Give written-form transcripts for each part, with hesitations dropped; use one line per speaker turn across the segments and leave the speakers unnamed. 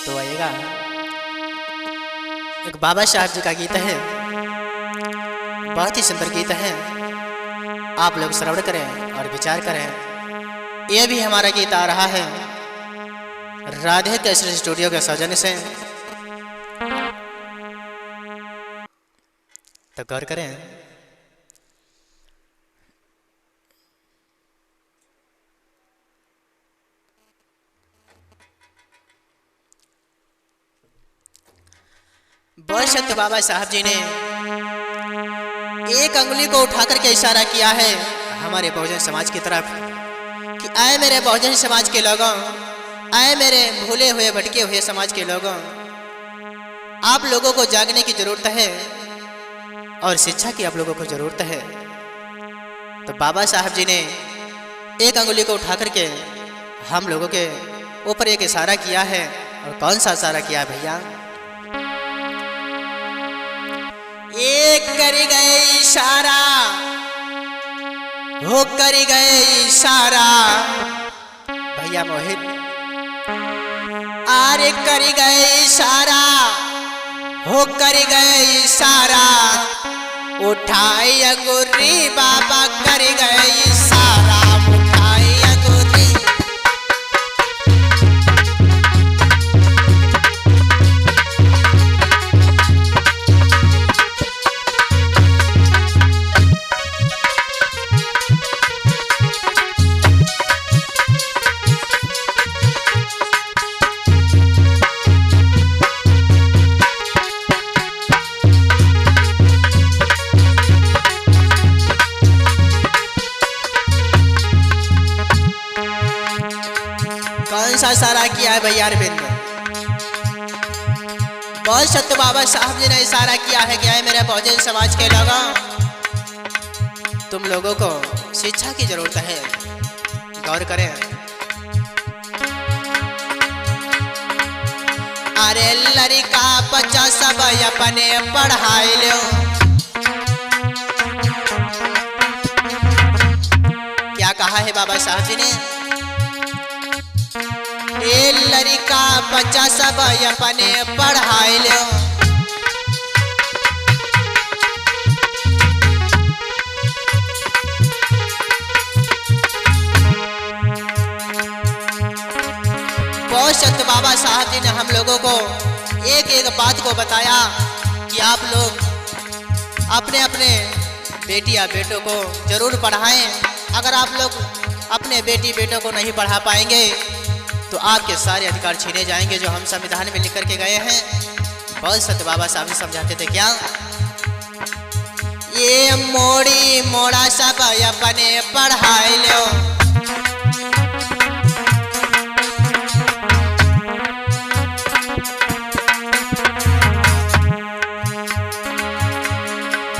तो आइएगा, एक बाबा साहब जी का गीत है, बहुत ही सुंदर गीत है। आप लोग श्रवण करें और विचार करें। यह भी हमारा गीत आ रहा है राधे कैसेट स्टूडियो के सौजन्य से, तो गौर करें। बहुत सत्य बाबा साहब जी ने एक अंगुली को उठा करके इशारा किया है हमारे बहुजन समाज की तरफ कि आए मेरे बहुजन समाज के लोगों, आए मेरे भूले हुए भटके हुए समाज के लोगों, आप लोगों को जागने की जरूरत है और शिक्षा की आप लोगों को जरूरत है। तो बाबा साहब जी ने एक अंगुली को उठा करके हम लोगों के ऊपर एक इशारा किया है। और कौन सा इशारा किया है भैया? एक कर गए इशारा, हो कर गए इशारा भैया मोहित, आरे कर गए इशारा, हो कर गए इशारा, उठाई अंगूरी बाबा कर गए इशारा, उठाई अंगूरी। कौन सा इशारा किया है भैया अरविंद? बहुत सत्य बाबा साहब जी ने इशारा किया है कि आए मेरे बहुजन समाज के लोगों, तुम लोगों को शिक्षा की जरूरत है। गौर करें। अरे लड़का बच्चा सब अपने पढ़ाई लो, क्या कहा है बाबा साहब जी ने? ए लड़का बच्चा सब अपने पढ़ाई लो, बहुत सत्य बाबा साहब जी ने हम लोगों को एक एक बात को बताया कि आप लोग अपने अपने बेटी या बेटों को जरूर पढ़ाएं। अगर आप लोग अपने बेटी बेटों को नहीं पढ़ा पाएंगे तो आपके सारे अधिकार छीने जाएंगे जो हम संविधान में लिख करके गए हैं। बहुत सत्य बाबा साहब जी समझाते थे क्या? ये मोड़ी मोड़ा सब अपने पढ़ाई लो,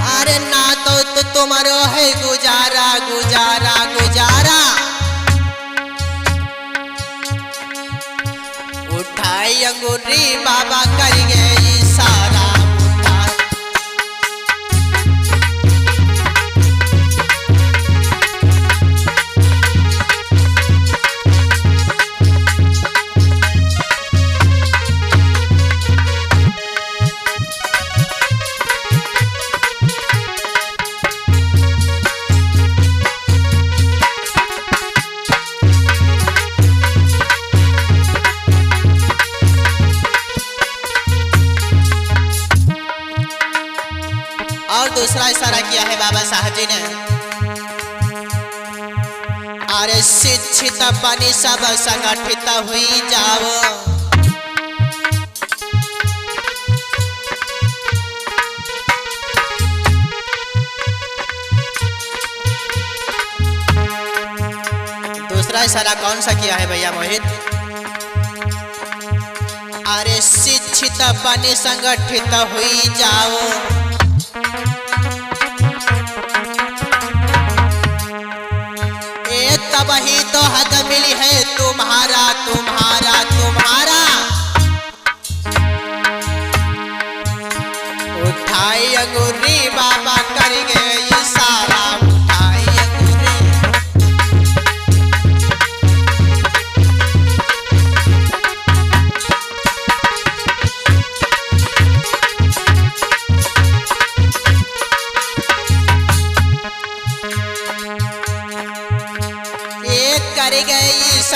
अरे ना तो तुम्हारो है गुजारा गुजारा गुजारा, उठाई अंगूरी बाबा कर गए इशारा, और दूसरा इशारा किया है बाबा साहब जी ने। अरे शिक्षित बनी सब संगठित हुई जाओ, दूसरा इशारा कौन सा किया है भैया मोहित? अरे शिक्षित बनी संगठित हुई जाओ, तब ही तो हद मिली है तुम्हारा तुम्हारा तुम्हारा, उठाई अंगूरी बाबा कर गए इशारा, उठाई अंगूरी।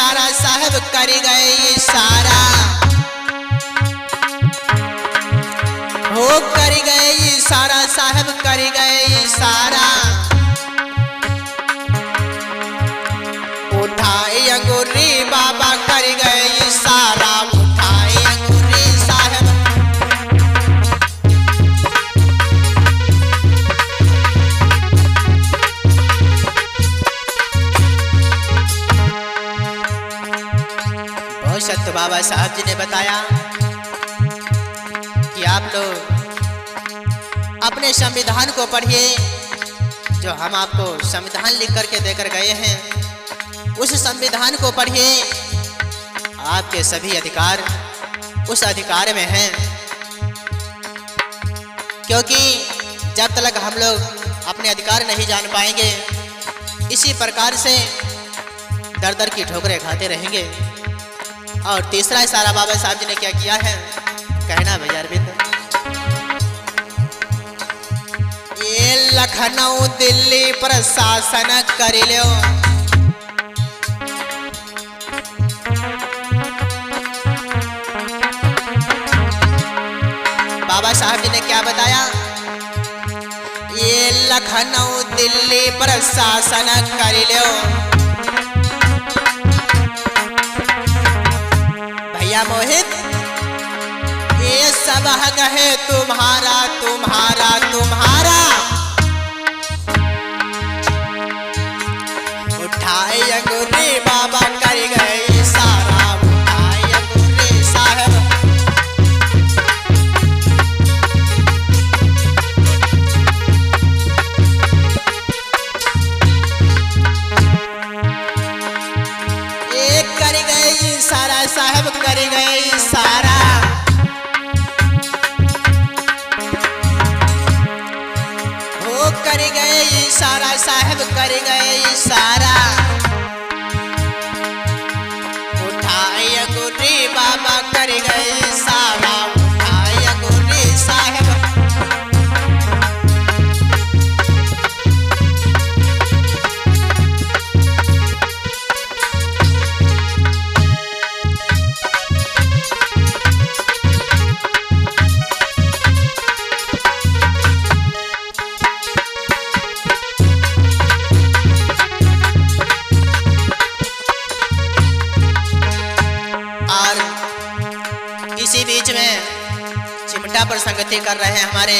इशारा साहब कर गए इशारा, हो कर गए इशारा साहब कर गए इशारा। उठाए अंगूरी बाबा कर गए इशारा, उठाए अंगूरी साहब। बहुत सत्य बाबा साहब जी ने बताया कि आप लोग अपने संविधान को पढ़िए, जो हम आपको संविधान लिख करके देकर गए हैं, उस संविधान को पढ़िए। आपके सभी अधिकार उस अधिकार में हैं, क्योंकि जब तक हम लोग अपने अधिकार नहीं जान पाएंगे, इसी प्रकार से दर दर की ठोकरें खाते रहेंगे। और तीसरा इशारा बाबा साहब जी ने क्या किया है, कहना भैया अरविंद। ये लखनऊ दिल्ली प्रशासन कर लो, बाबा साहब जी ने क्या बताया, ये लखनऊ दिल्ली प्रशासन कर लो। भैया मोहित, ये सब हक है तुम्हारा तुम्हारा तुम्हारा। उठाए अंगूरी बाबा कर गए इशारा, उठाए अंगूरी साहब। एक कर गए इशारा साहब कर गए इशारा। हो कर गए इशारा साहब कर गए इशारा। उठाए अंगूरी बाबा कर गए इशारा, उठाए अंगूरी साहब। इसी बीच में चिमटा पर संगति कर रहे हैं हमारे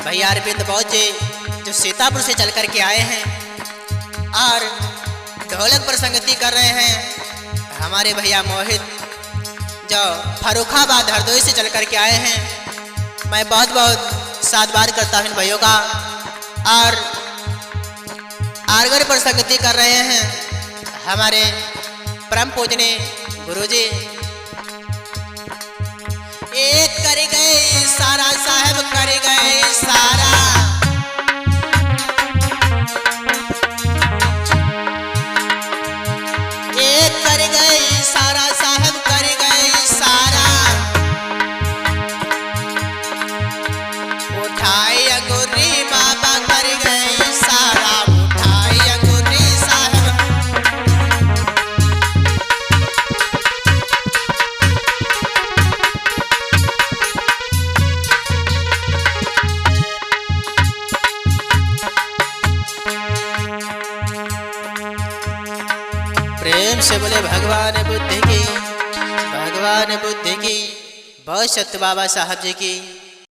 भैया अरविंद बौद्ध जी, जो सीतापुर से चल कर के आए हैं। और ढोलक पर संगति कर रहे हैं हमारे भैया मोहित, जो फर्रुखाबाद हरदोई से चल कर के आए हैं। मैं बहुत बहुत साधुवाद करता हूँ इन भाइयों का। और आरगर पर संगति कर रहे हैं हमारे परम पूजनीय गुरुजी। एक कर गए इशारा साहब कर गए इशारा। एक कर गए इशारा साहब कर गए इशारा। उठाए अंगूरी बाबा कर गए इशारा, उठाए अंगूरी साहब। प्रेम से बोले भगवान बुद्ध की, भगवान बुद्ध की। बहुत सत्य बाबा साहब जी की।